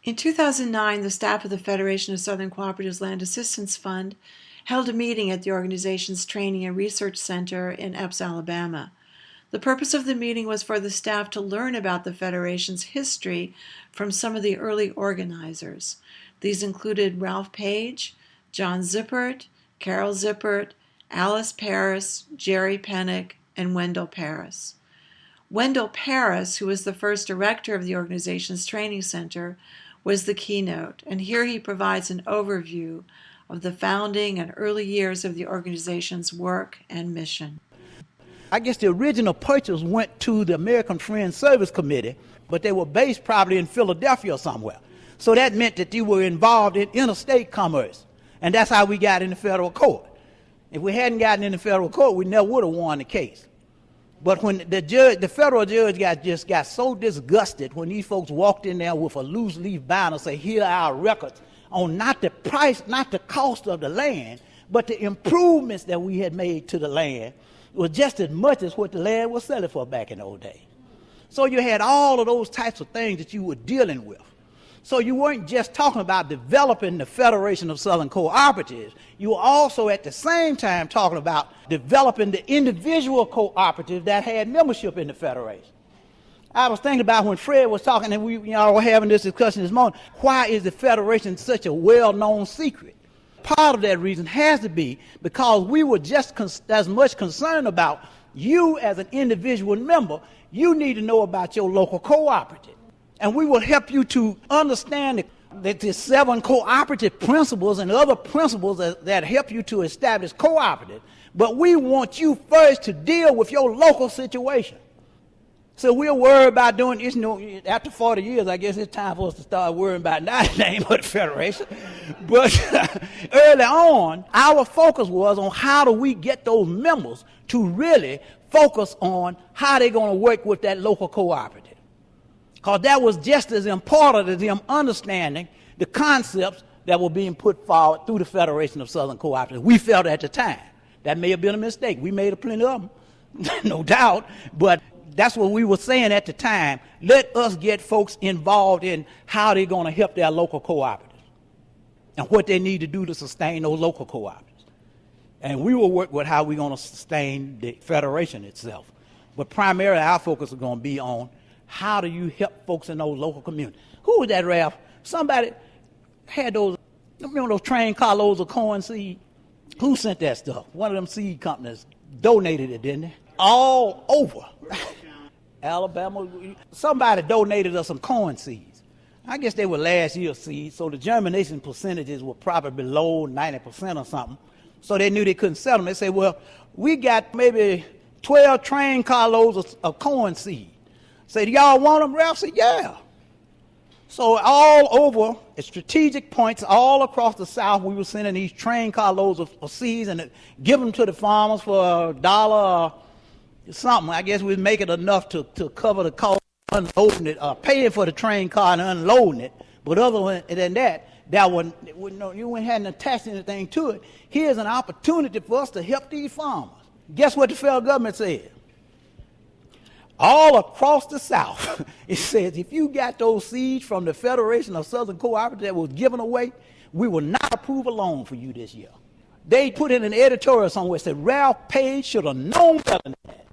In 2009, the staff of the Federation of Southern Cooperatives Land Assistance Fund held a meeting at the organization's Training and Research Center in Epes, Alabama. The purpose of the meeting was for the staff to learn about the Federation's history from some of the early organizers. These included Ralph Page, John Zippert, Carol Zippert, Alice Paris, Jerry Pennick, and Wendell Paris. Wendell Paris, who was the first director of the organization's training center, was the keynote, and here he provides an overview of the founding and early years of the organization's work and mission. I guess the original purchase went to the American Friends Service Committee, but they were based probably in Philadelphia or somewhere. So that meant that you were involved in interstate commerce, and that's how we got in the federal court. If we hadn't gotten in the federal court, we never would have won the case. But when the federal judge got so disgusted when these folks walked in there with a loose leaf banner, say, here are our records on not the price, not the cost of the land, but the improvements that we had made to the land was just as much as what the land was selling for back in those days. So you had all of those types of things that you were dealing with. So you weren't just talking about developing the Federation of Southern Cooperatives. You were also at the same time talking about developing the individual cooperatives that had membership in the Federation. I was thinking about when Fred was talking, and we were having this discussion this morning, why is the Federation such a well-known secret? Part of that reason has to be because we were just as much concerned about you as an individual member. You need to know about your local cooperative. And we will help you to understand that the 7 cooperative principles and other principles that help you to establish cooperative. But we want you first to deal with your local situation. So we're worried about doing this. After 40 years, I guess it's time for us to start worrying about not the name of the Federation. But early on, our focus was on how do we get those members to really focus on how they're going to work with that local cooperative. Because that was just as important as them understanding the concepts that were being put forward through the Federation of Southern Cooperatives. We felt at the time. That may have been a mistake. We made a plenty of them, no doubt. But that's what we were saying at the time. Let us get folks involved in how they're going to help their local cooperatives and what they need to do to sustain those local cooperatives. And we will work with how we're going to sustain the Federation itself. But primarily our focus is going to be on how do you help folks in those local communities? Who was that, Ralph? Somebody had those, remember those train carloads of corn seed? Who sent that stuff? One of them seed companies donated it, didn't they? All over. Alabama. Somebody donated us some corn seeds. I guess they were last year's seeds, so the germination percentages were probably below 90% or something. So they knew they couldn't sell them. They said, well, we got maybe 12 train carloads of corn seed. Say, do y'all want them? Ralph said, yeah. So all over, at strategic points all across the South, we were sending these train carloads of seeds and give them to the farmers for $1 or something. I guess we'd make it enough to cover the cost of unloading it, paying for the train car and unloading it. But other than that, you hadn't attached anything to it. Here's an opportunity for us to help these farmers. Guess what the federal government said? All across the South, it says if you got those seeds from the Federation of Southern Cooperatives that was given away, we will not approve a loan for you this year. They put in an editorial somewhere that said Ralph Page should have known better than that.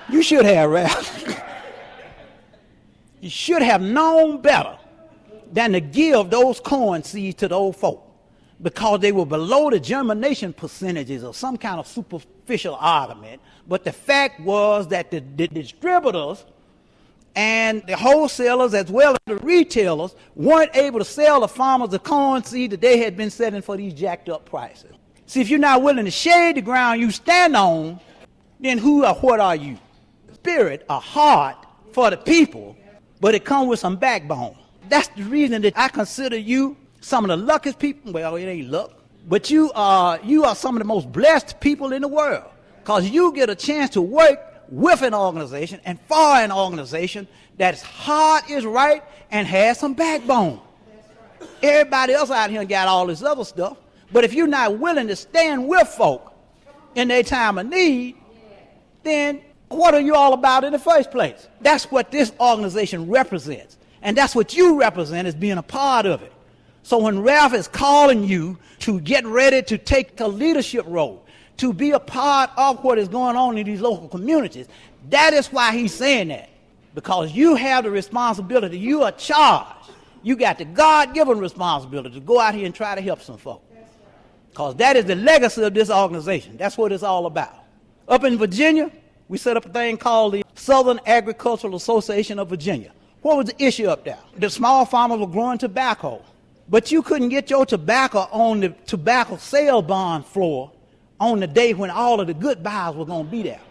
You should have, Ralph. You should have known better than to give those corn seeds to those folk because they were below the germination percentages of some kind of superficial argument. But the fact was that the distributors and the wholesalers as well as the retailers weren't able to sell the farmers the corn seed that they had been selling for these jacked up prices. See, if you're not willing to shade the ground you stand on, then who or what are you? Spirit, a heart for the people, but it comes with some backbone. That's the reason that I consider you some of the luckiest people. Well, it ain't luck, but you are some of the most blessed people in the world. Because you get a chance to work with an organization and for an organization that's heart is right and has some backbone. Everybody else out here got all this other stuff. But if you're not willing to stand with folk in their time of need, then what are you all about in the first place? That's what this organization represents. And that's what you represent as being a part of it. So when Ralph is calling you to get ready to take a leadership role, to be a part of what is going on in these local communities, that is why he's saying that. Because you have the responsibility, you are charged. You got the God-given responsibility to go out here and try to help some folks. Because that is the legacy of this organization. That's what it's all about. Up in Virginia, we set up a thing called the Southern Agricultural Association of Virginia. What was the issue up there? The small farmers were growing tobacco, but you couldn't get your tobacco on the tobacco sale bond floor on the day when all of the good buyers were going to be there.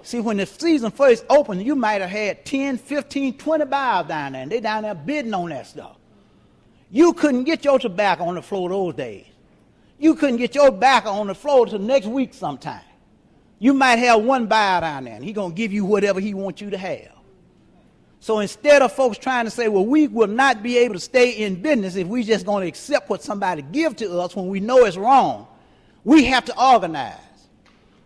See, when the season first opened, you might have had 10, 15, 20 buyers down there, and they down there bidding on that stuff. You couldn't get your tobacco on the floor those days. You couldn't get your tobacco on the floor till next week sometime. You might have one buyer down there, and he's going to give you whatever he wants you to have. So instead of folks trying to say, well, we will not be able to stay in business if we just going to accept what somebody give to us when we know it's wrong, we have to organize.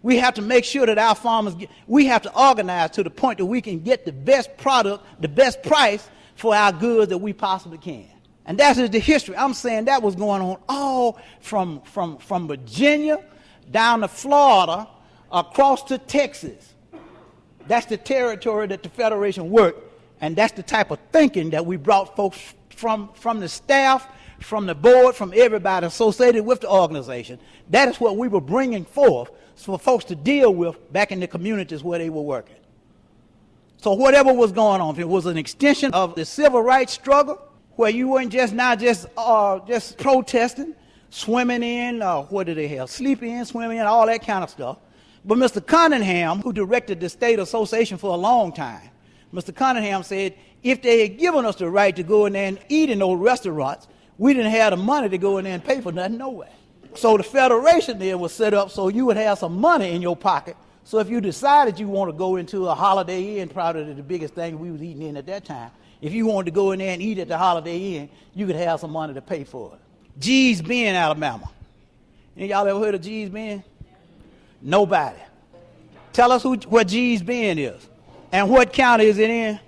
We have to make sure that our farmers we have to organize to the point that we can get the best product, the best price for our goods that we possibly can. And that is the history. I'm saying that was going on all from Virginia down to Florida, across to Texas. That's the territory that the Federation worked, and that's the type of thinking that we brought folks from the staff, from the board, from everybody associated with the organization. That is what we were bringing forth for folks to deal with back in the communities where they were working. So whatever was going on, if it was an extension of the civil rights struggle, where you weren't just protesting, swimming in, what did they have, sleeping in, swimming in, all that kind of stuff. But Mr. Cunningham, who directed the state association for a long time, Mr. Cunningham said, if they had given us the right to go in there and eat in those restaurants, we didn't have the money to go in there and pay for nothing no way. So the Federation there was set up so you would have some money in your pocket. So if you decided you want to go into a Holiday Inn, probably the biggest thing we was eating in at that time, if you wanted to go in there and eat at the Holiday Inn, you could have some money to pay for it. Gee's Bend, Alabama. Any y'all ever heard of Gee's Bend? Nobody. Tell us what Gee's Bend is. And what county is it in?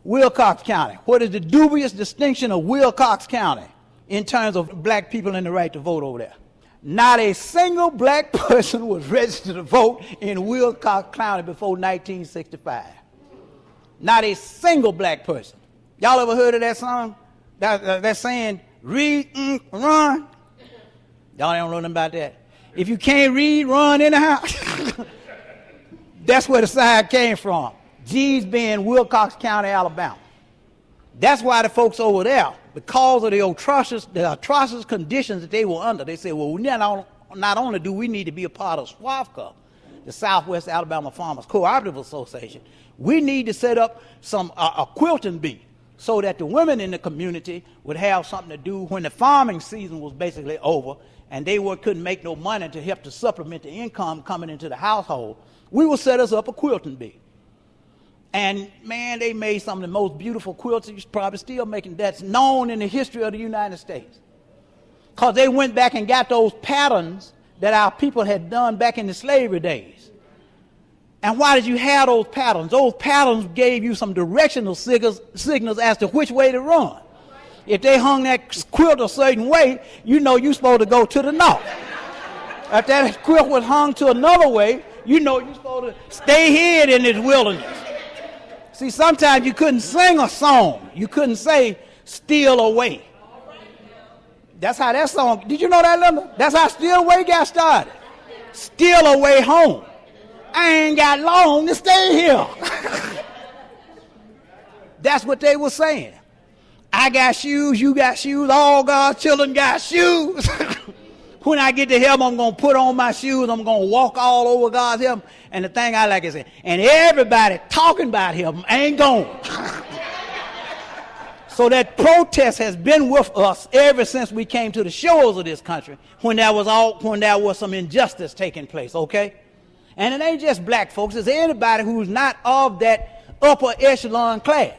Wilcox County. What is the dubious distinction of Wilcox County in terms of black people and the right to vote over there? Not a single black person was registered to vote in Wilcox County before 1965. Not a single black person. Y'all ever heard of that song? That saying, read, run? Y'all don't know nothing about that. If you can't read, run anyhow. That's where the sign came from. Gee's Bend, Wilcox County, Alabama. That's why the folks over there, because of the atrocious conditions that they were under, they said, well, not only do we need to be a part of SWAFCA, the Southwest Alabama Farmers Cooperative Association, we need to set up a quilting bee so that the women in the community would have something to do when the farming season was basically over and they couldn't make no money to help to supplement the income coming into the household. We will set us up a quilting bee. And man, they made some of the most beautiful quilts, probably still making, that's known in the history of the United States. Because they went back and got those patterns that our people had done back in the slavery days. And why did you have those patterns? Those patterns gave you some directional signals as to which way to run. If they hung that quilt a certain way, you know you're supposed to go to the north. If that quilt was hung to another way, you know you're supposed to stay hid in this wilderness. See, sometimes you couldn't sing a song. You couldn't say, steal away. That's how that song, did you know that, Linda? That's how Steal Away got started. Steal away home. I ain't got long to stay here. That's what they were saying. I got shoes, you got shoes, all God's children got shoes. When I get to heaven, I'm going to put on my shoes, I'm going to walk all over God's heaven. And the thing I like is, and everybody talking about him ain't gone. So that protest has been with us ever since we came to the shores of this country when there was some injustice taking place, okay? And it ain't just black folks, it's anybody who's not of that upper echelon class.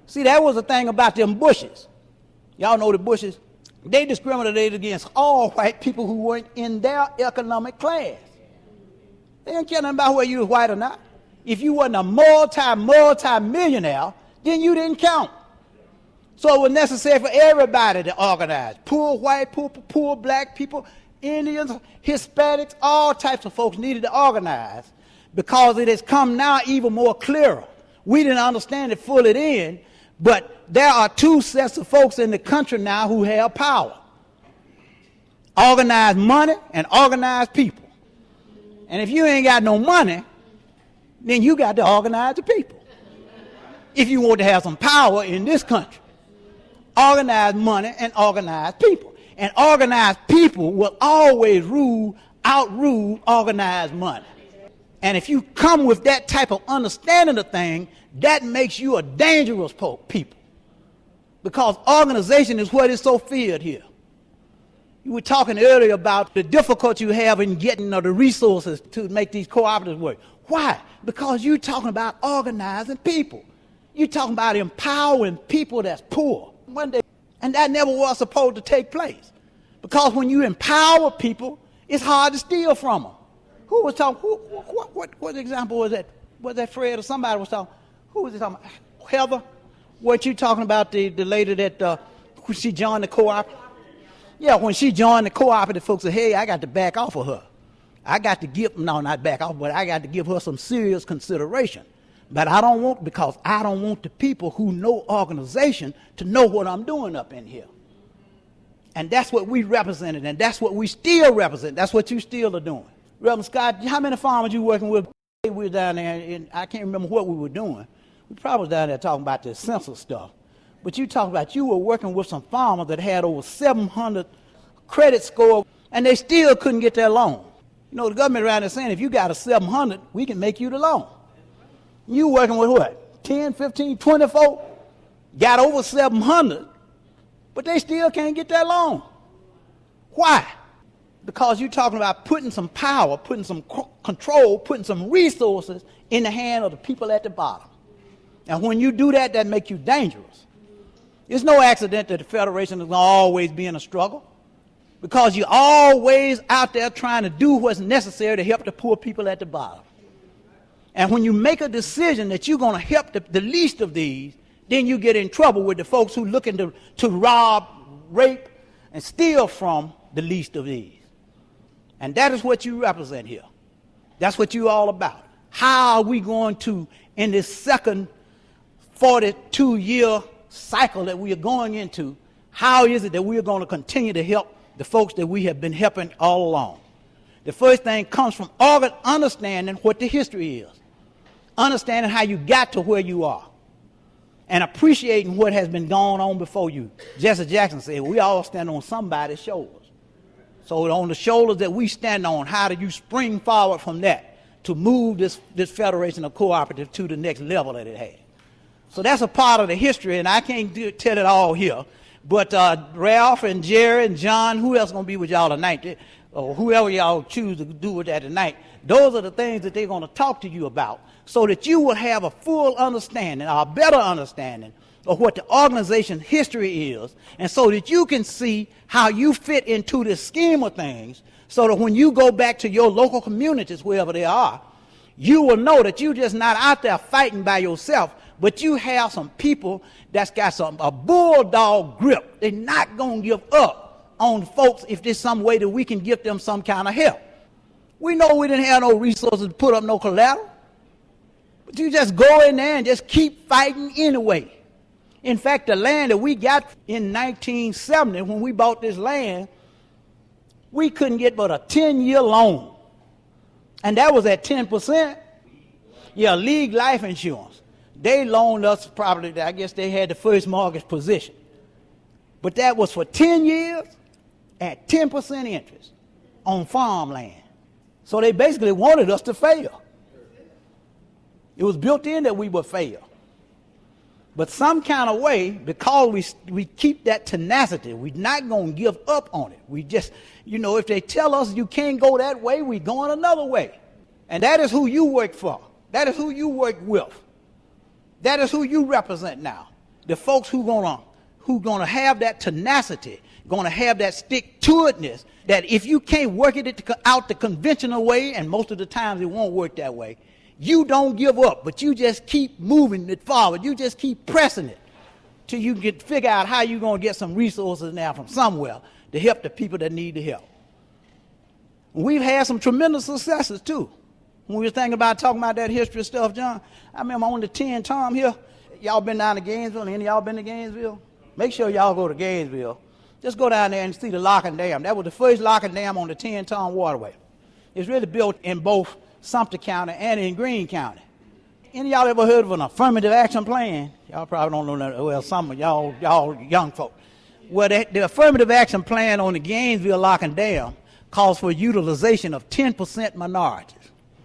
See, that was the thing about them Bushes. Y'all know the Bushes? They discriminated against all white people who weren't in their economic class. They didn't care nothing about whether you was white or not. If you wasn't a multi-millionaire, then you didn't count. So it was necessary for everybody to organize. Poor white people, poor black people, Indians, Hispanics, all types of folks needed to organize because it has come now even more clearer. We didn't understand it fully then, but there are two sets of folks in the country now who have power. Organized money and organized people. And if you ain't got no money, then you got to organize the people. If you want to have some power in this country. Organized money and organized people. And organized people will always outrule organized money. And if you come with that type of understanding of things, that makes you a dangerous people. Because organization is what is so feared here. You were talking earlier about the difficulty you have in getting the resources to make these cooperatives work. Why? Because you're talking about organizing people. You're talking about empowering people that's poor. One day, and that never was supposed to take place. Because when you empower people, it's hard to steal from them. Who was talking? What example was that? Was that Fred or somebody was talking? Who was he talking about? Heather? Weren't you talking about the lady that she joined the cooperative? Yeah, when she joined the cooperative, folks said, hey, I got to back off of her. I got to give, no, not back off, but I got to give her some serious consideration. But I don't want, because I don't want the people who know organization to know what I'm doing up in here. And that's what we represented, and that's what we still represent. That's what you still are doing. Reverend Scott, how many farmers you working with? We were down there, and I can't remember what we were doing. We probably was down there talking about the census stuff. But you talk about you were working with some farmers that had over 700 credit score, and they still couldn't get their loan. You know, the government around there saying, if you got a 700, we can make you the loan. You working with what? 10, 15, 24? Got over 700, but they still can't get that loan. Why? Because you're talking about putting some power, putting some control, putting some resources in the hand of the people at the bottom. And when you do that, that makes you dangerous. It's no accident that the Federation is going to always be in a struggle, because you're always out there trying to do what's necessary to help the poor people at the bottom. And when you make a decision that you're going to help the least of these, then you get in trouble with the folks who are looking to rob, rape, and steal from the least of these. And that is what you represent here. That's what you're all about. How are we going to, in this second 42-year cycle that we are going into, how is it that we are going to continue to help the folks that we have been helping all along? The first thing comes from understanding what the history is, understanding how you got to where you are, and appreciating what has been going on before you. Jesse Jackson said, we all stand on somebody's shoulders. So on the shoulders that we stand on, how do you spring forward from that to move this Federation of Cooperative to the next level that it has? So that's a part of the history, and I can't tell it all here. But Ralph and Jerry and John, who else going to be with y'all tonight? Or whoever y'all choose to do with that tonight. Those are the things that they're going to talk to you about, so that you will have a full understanding, or a better understanding of what the organization's history is, and so that you can see how you fit into this scheme of things, so that when you go back to your local communities, wherever they are, you will know that you're just not out there fighting by yourself, but you have some people that's got a bulldog grip. They're not going to give up on folks if there's some way that we can give them some kind of help. We know we didn't have no resources to put up no collateral, but you just go in there and just keep fighting anyway. In fact, the land that we got in 1970, when we bought this land, we couldn't get but a 10-year loan. And that was at 10%. Yeah, League Life Insurance. They loaned us probably, I guess they had the first mortgage position. But that was for 10 years at 10% interest on farmland. So they basically wanted us to fail. It was built in that we would fail. But some kind of way, because we keep that tenacity, we're not going to give up on it. We just, if they tell us you can't go that way, we're going another way. And that is who you work for. That is who you work with. That is who you represent now. The folks who gonna have that tenacity, gonna have that stick-to-itness, that if you can't work it out the conventional way, and most of the times it won't work that way, you don't give up, but you just keep moving it forward. You just keep pressing it. till you get figure out how you're going to get some resources now from somewhere to help the people that need the help. We've had some tremendous successes too. When we were thinking about talking about that history stuff, John, I remember on the 10 Tom here, y'all been down to Gainesville? Any of y'all been to Gainesville? Make sure y'all go to Gainesville. Just go down there and see the locking dam. That was the first locking dam on the 10 Tom waterway. It's really built in both Sumter County and in Greene County. Any of y'all ever heard of an affirmative action plan? Y'all probably don't know that. Well, some of y'all young folk. Well, the affirmative action plan on the Gainesville locking dam calls for utilization of 10% minorities.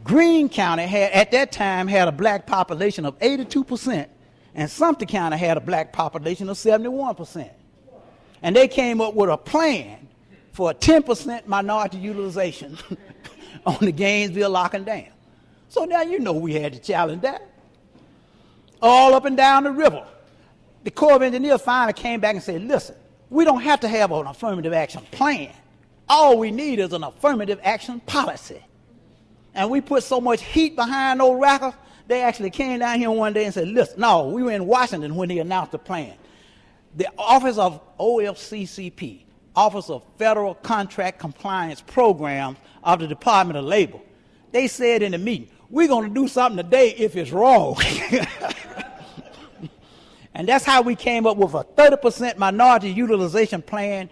Greene County had, at that time, had a black population of 82%, and Sumter County had a black population of 71%. And they came up with a plan for a 10% minority utilization on the Gainesville locking dam. So now you know we had to challenge that. All up and down the river. The Corps of Engineers finally came back and said, listen, we don't have to have an affirmative action plan. All we need is an affirmative action policy. And we put so much heat behind those rackers, they actually came down here one day and said, listen, no, we were in Washington when they announced the plan. The Office of OFCCP, Office of Federal Contract Compliance Programs of the Department of Labor, they said in the meeting, we're going to do something today if it's wrong. And that's how we came up with a 30% minority utilization plan,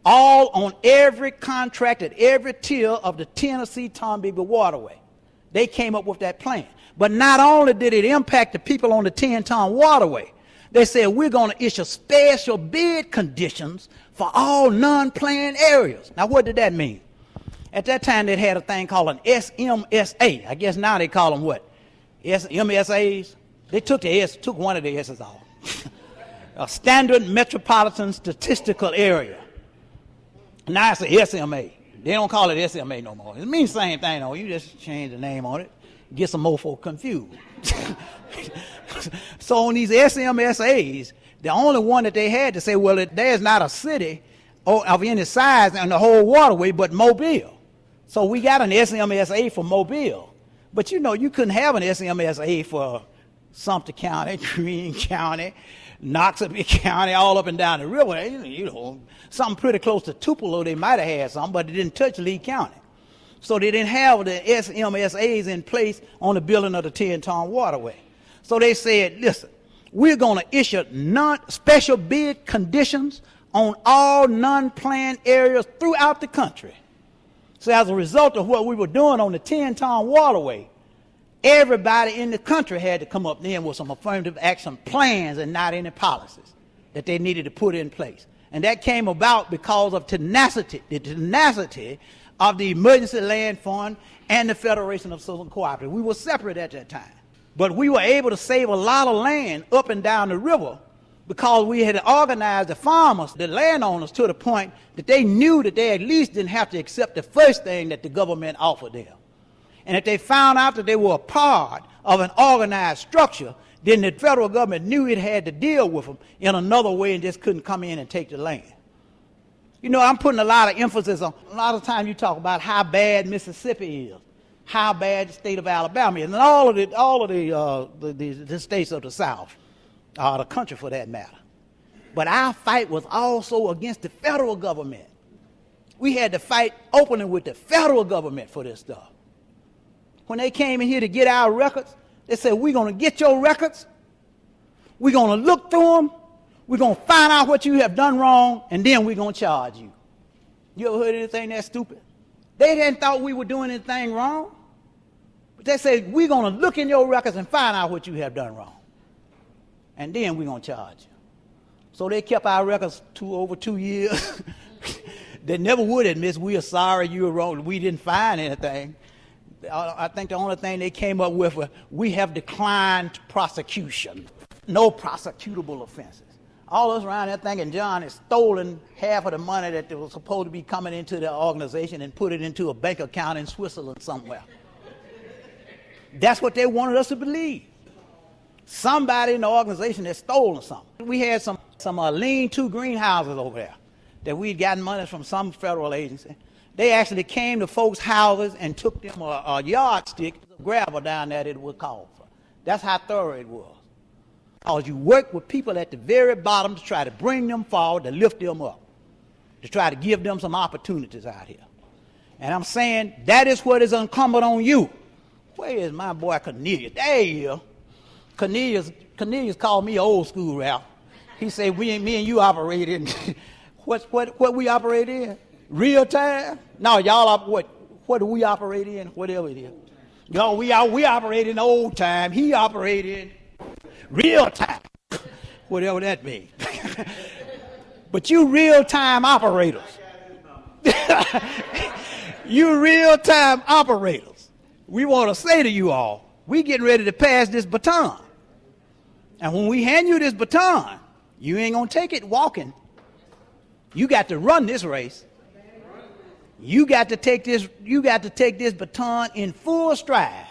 all on every contract at every tier of the Tennessee-Tombigbee waterway. They came up with that plan. But not only did it impact the people on the 10-ton waterway, they said we're going to issue special bid conditions for all non-planned areas. Now, what did that mean? At that time, they had a thing called an SMSA. I guess now they call them what? MSAs? They took one of the S's off. A Standard Metropolitan Statistical Area. Now it's a SMA. They don't call it SMA no more. It means the same thing, though. You just change the name on it, get some more folk confused. So on these SMSAs, the only one that they had to say, well, there's not a city of any size in the whole waterway but Mobile. So we got an SMSA for Mobile. But you know, you couldn't have an SMSA for Sumter County, Greene County, Knoxville County, all up and down the river. You know, something pretty close to Tupelo, they might have had something, but it didn't touch Lee County. So they didn't have the SMSAs in place on the building of the 10-ton waterway. So they said, listen, we're going to issue special bid conditions on all non-planned areas throughout the country. So as a result of what we were doing on the 10-ton waterway, everybody in the country had to come up then with some affirmative action plans and not any policies that they needed to put in place. And that came about because of the tenacity of the Emergency Land Fund and the Federation of Southern Cooperatives. We were separate at that time. But we were able to save a lot of land up and down the river because we had organized the farmers, the landowners, to the point that they knew that they at least didn't have to accept the first thing that the government offered them. And if they found out that they were a part of an organized structure, then the federal government knew it had to deal with them in another way and just couldn't come in and take the land. You know, I'm putting a lot of emphasis on, a lot of times you talk about how bad Mississippi is, how bad the state of Alabama is, and all of the states of the South, the country for that matter. But our fight was also against the federal government. We had to fight openly with the federal government for this stuff. When they came in here to get our records, they said, we're going to get your records, we're going to look through them, we're going to find out what you have done wrong, and then we're going to charge you. You ever heard anything that stupid? They didn't thought we were doing anything wrong. But they said, we're going to look in your records and find out what you have done wrong. And then we're going to charge you. So they kept our records over 2 years. They never would admit, we are sorry, you were wrong, we didn't find anything. I think the only thing they came up with was, we have declined prosecution. No prosecutable offenses. All us around there thinking John has stolen half of the money that was supposed to be coming into the organization and put it into a bank account in Switzerland somewhere. That's what they wanted us to believe. Somebody in the organization had stolen something. We had some lean-to greenhouses over there that we'd gotten money from some federal agency. They actually came to folks' houses and took them a yardstick of gravel down there that it was called for. That's how thorough it was. Because you work with people at the very bottom to try to bring them forward, to lift them up, to try to give them some opportunities out here. And I'm saying that is what is incumbent on you. Where is my boy Cornelius? There he is. Cornelius called me old school, Ralph. He said, me and you operate in, what we operate in? Real time? No, y'all, what do we operate in? Whatever it is. Y'all, we operate in old time. He operate in real time. Whatever that means. But you real time operators. You real time operators. We want to say to you all, we getting ready to pass this baton. And when we hand you this baton, you ain't going to take it walking. You got to run this race. You got to take this baton in full stride.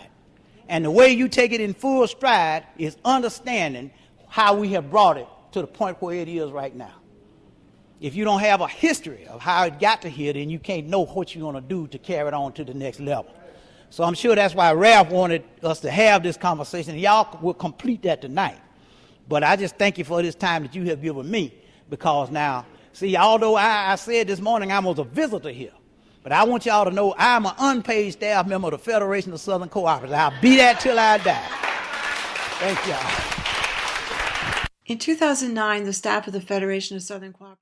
And the way you take it in full stride is understanding how we have brought it to the point where it is right now. If you don't have a history of how it got to here, then you can't know what you're going to do to carry it on to the next level. So I'm sure that's why Ralph wanted us to have this conversation. Y'all will complete that tonight. But I just thank you for this time that you have given me, because now, see, although I said this morning I was a visitor here, but I want y'all to know I'm an unpaid staff member of the Federation of Southern Cooperatives. I'll be that till I die. Thank y'all. In 2009, the staff of the Federation of Southern Cooperatives